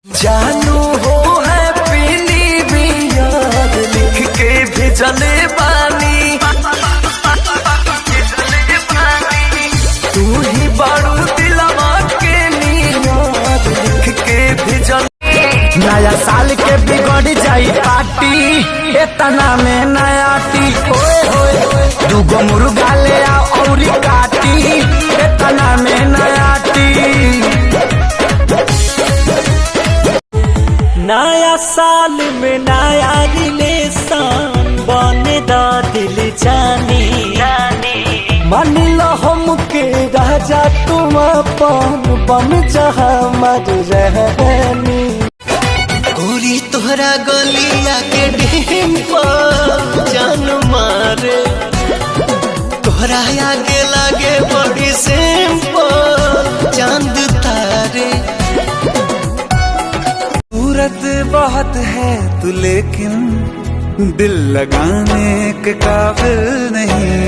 जानू हो है पीनी भी याद लिख के भेजले बानी, तू ही बारू दिलवा के नियाद लिख के भेजले। नया साल के बिगड़ जाई पार्टी, इतना में नया टी ओए होए, दूगो मुर्गा ले आ और काटी, इतना में नया टी। नया साल में नया रिलेशन बने दा दिल जानी, मान लो हमके राजा तुम अपन बन जहा मर रहनी। गोरी तोहरा गलिया के डिम्पल जान मारे, तोहरा आगे लागे बड़ी सिंपल चांद तारे। सूरत बहुत है तू लेकिन दिल लगाने के काबिल नहीं।